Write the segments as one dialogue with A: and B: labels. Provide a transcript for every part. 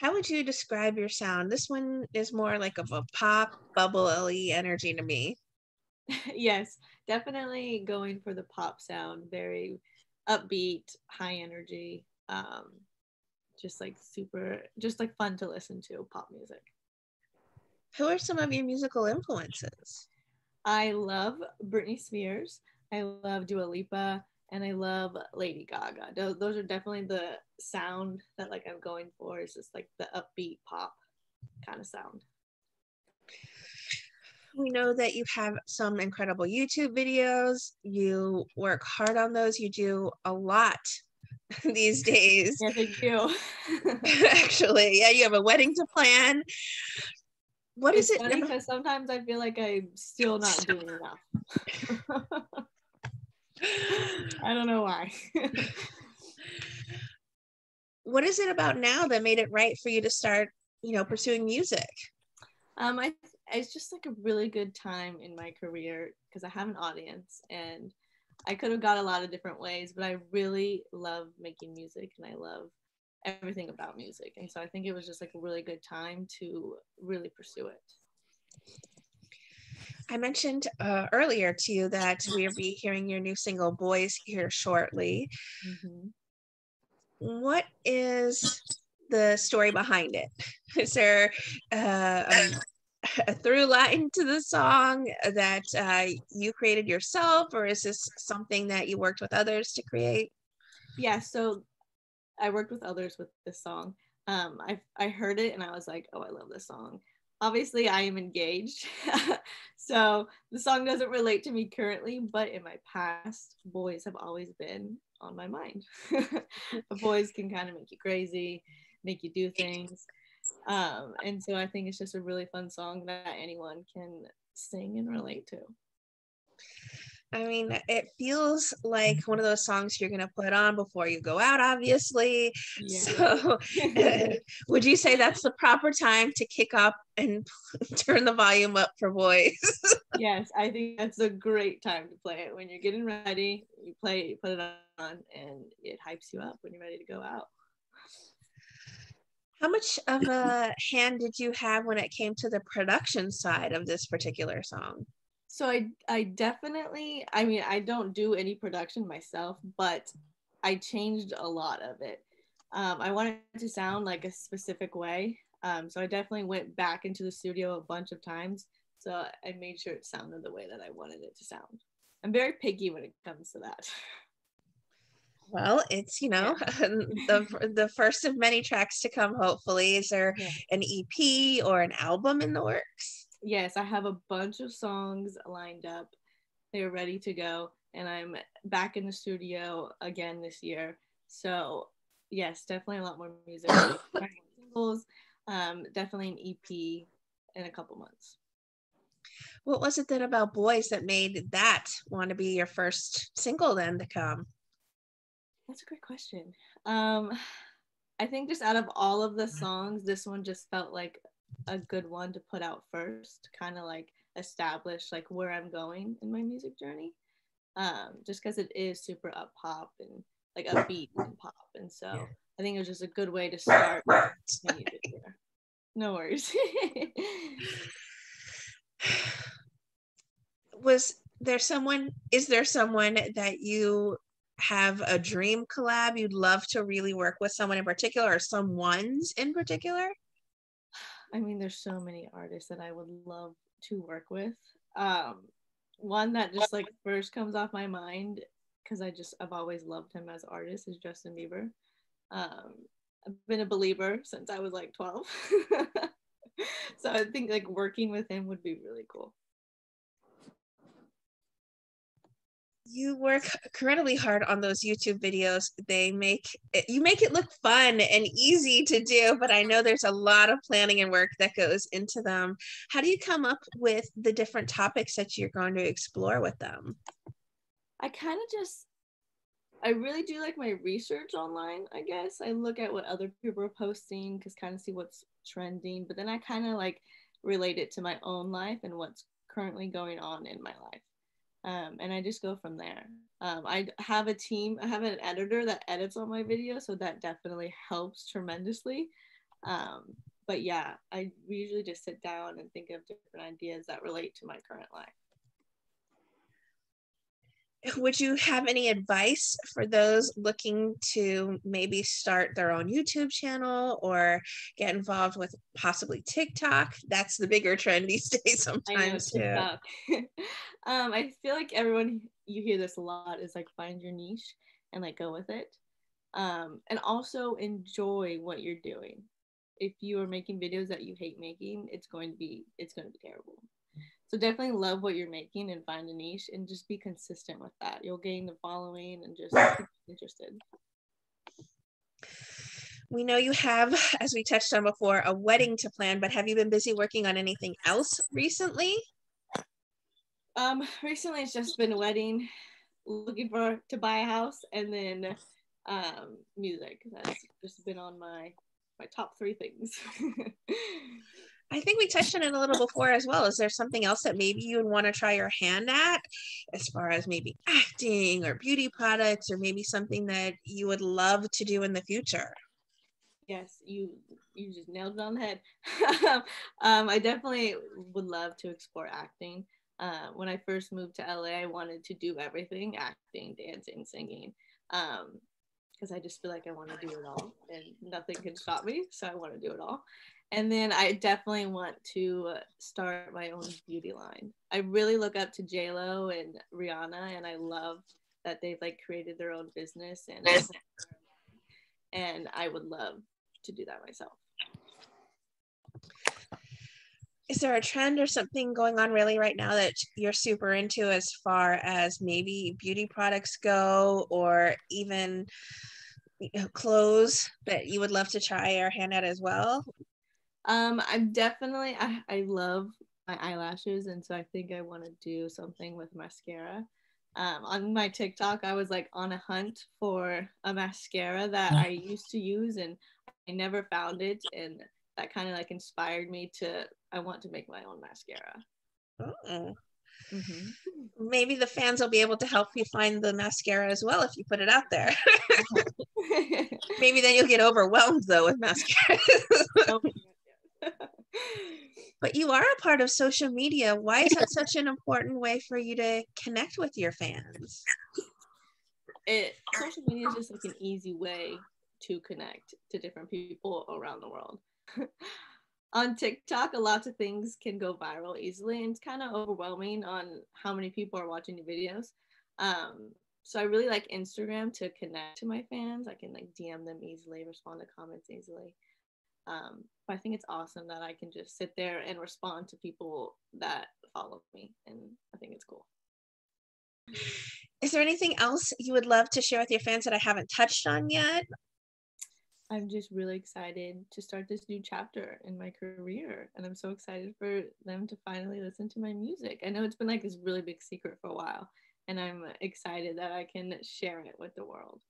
A: How would you describe your sound? This one is more like of a pop, bubbly energy to me.
B: Yes, definitely going for the pop sound, very upbeat, high energy, just like super, just like fun to listen to pop music.
A: Who are some of your musical influences?
B: I love Britney Spears, I love Dua Lipa, and I love Lady Gaga. Those are definitely the sound that like I'm going for. Is just like the upbeat pop kind of sound.
A: We know that you have some incredible YouTube videos. You work hard on those. You do a lot these days.
B: Yes, I do.
A: Actually, yeah, you have a wedding to plan. What is
B: It's
A: it
B: funny because sometimes I feel like I'm still not doing enough. I don't know why.
A: What is it about now that made it right for you to start, pursuing music?
B: I it's just like a really good time in my career because I have an audience and I could have got a lot of different ways, but I really love making music and I love everything about music. And so I think it was just like a really good time to really pursue it.
A: I mentioned earlier to you that we'll be hearing your new single Boys here shortly.
B: Mm-hmm.
A: What is the story behind it? Is there a through line to the song that you created yourself, or is this something that you worked with others to create?
B: Yeah, so I worked with others with this song. I heard it and I was like, oh, I love this song. Obviously, I am engaged, so the song doesn't relate to me currently, but in my past, boys have always been on my mind. Boys can kind of make you crazy, make you do things. And so I think it's just a really fun song that anyone can sing and relate to.
A: I mean, it feels like one of those songs you're going to put on before you go out, obviously.
B: Yeah.
A: So, would you say that's the proper time to kick up and turn the volume up for Boys?
B: Yes, I think that's a great time to play it. When you're getting ready, you play, you put it on, and it hypes you up when you're ready to go out.
A: How much of a hand did you have when it came to the production side of this particular song?
B: So I definitely, I mean, I don't do any production myself, but I changed a lot of it. I wanted it to sound like a specific way. So I definitely went back into the studio a bunch of times. So I made sure it sounded the way that I wanted it to sound. I'm very picky when it comes to that.
A: Well, it's,
B: Yeah.
A: the first of many tracks to come, hopefully. Is there
B: Yeah.
A: an EP or an album in the works?
B: Yes, I have a bunch of songs lined up. They're ready to go. And I'm back in the studio again this year. So, yes, definitely a lot more music. Singles, definitely an EP in a couple months.
A: What was it then about Boys that made that want to be your first single then to come?
B: That's a great question. I think just out of all of the songs, this one just felt like a good one to put out first, kind of like establish like where I'm going in my music journey. Just because it is super up pop and like upbeat and pop, and so I think it was just a good way to start my music here. No worries.
A: Is there someone that you have a dream collab you'd love to really work with, someone in particular or someone's in particular?
B: I mean, there's so many artists that I would love to work with. One that just like first comes off my mind because I've always loved him as an artist is Justin Bieber. Um, I've been a believer since I was like 12. So I think like working with him would be really cool.
A: You work incredibly hard on those YouTube videos. You make it look fun and easy to do, but I know there's a lot of planning and work that goes into them. How do you come up with the different topics that you're going to explore with them?
B: I kind of just I really do like my research online, I guess. I look at what other people are posting because kind of see what's trending, but then I kind of like relate it to my own life and what's currently going on in my life. And I just go from there. I have a team, I have an editor that edits all my videos, so that definitely helps tremendously. But yeah, we usually just sit down and think of different ideas that relate to my current life.
A: Would you have any advice for those looking to maybe start their own YouTube channel or get involved with possibly TikTok? That's the bigger trend these days
B: I know,
A: sometimes too.
B: TikTok. I feel like you hear this a lot, is like find your niche and like go with it. And also enjoy what you're doing. If you are making videos that you hate making, it's going to be terrible. So definitely love what you're making and find a niche and just be consistent with that. You'll gain the following and just keep interested.
A: We know you have, as we touched on before, a wedding to plan, but have you been busy working on anything else recently?
B: Recently it's just been a wedding, looking to buy a house, and then music. That's just been on my top 3 things.
A: I think we touched on it a little before as well. Is there something else that maybe you would want to try your hand at, as far as maybe acting or beauty products, or maybe something that you would love to do in the future?
B: Yes, you just nailed it on the head. I definitely would love to explore acting. When I first moved to LA, I wanted to do everything: acting, dancing, singing, because I just feel like I want to do it all, and nothing can stop me. So I want to do it all. And then I definitely want to start my own beauty line. I really look up to J-Lo and Rihanna, and I love that they've like created their own business, and I would love to do that myself.
A: Is there a trend or something going on really right now that you're super into, as far as maybe beauty products go, or even clothes that you would love to try your hand at as well?
B: I'm definitely, I love my eyelashes, and so I think I want to do something with mascara. On my TikTok, I was like on a hunt for a mascara that I used to use, and I never found it, and that kind of like inspired me to, I want to make my own mascara.
A: Oh.
B: Mm-hmm.
A: Maybe the fans will be able to help you find the mascara as well if you put it out there. Maybe then you'll get overwhelmed though with mascara. But you are a part of social media. Why is that such an important way for you to connect with your fans?
B: Social media is just like an easy way to connect to different people around the world. On TikTok, a lot of things can go viral easily, and it's kind of overwhelming on how many people are watching your videos. So I really like Instagram to connect to my fans. I can like DM them easily, respond to comments easily. But I think it's awesome that I can just sit there and respond to people that follow me, and I think it's cool.
A: Is there anything else you would love to share with your fans that I haven't touched on yet?
B: I'm just really excited to start this new chapter in my career, and I'm so excited for them to finally listen to my music. I know it's been like this really big secret for a while, and I'm excited that I can share it with the world.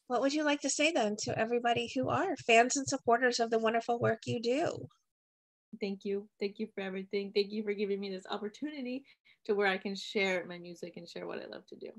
A: What would you like to say then to everybody who are fans and supporters of the wonderful work you do?
B: Thank you. Thank you for everything. Thank you for giving me this opportunity to where I can share my music and share what I love to do.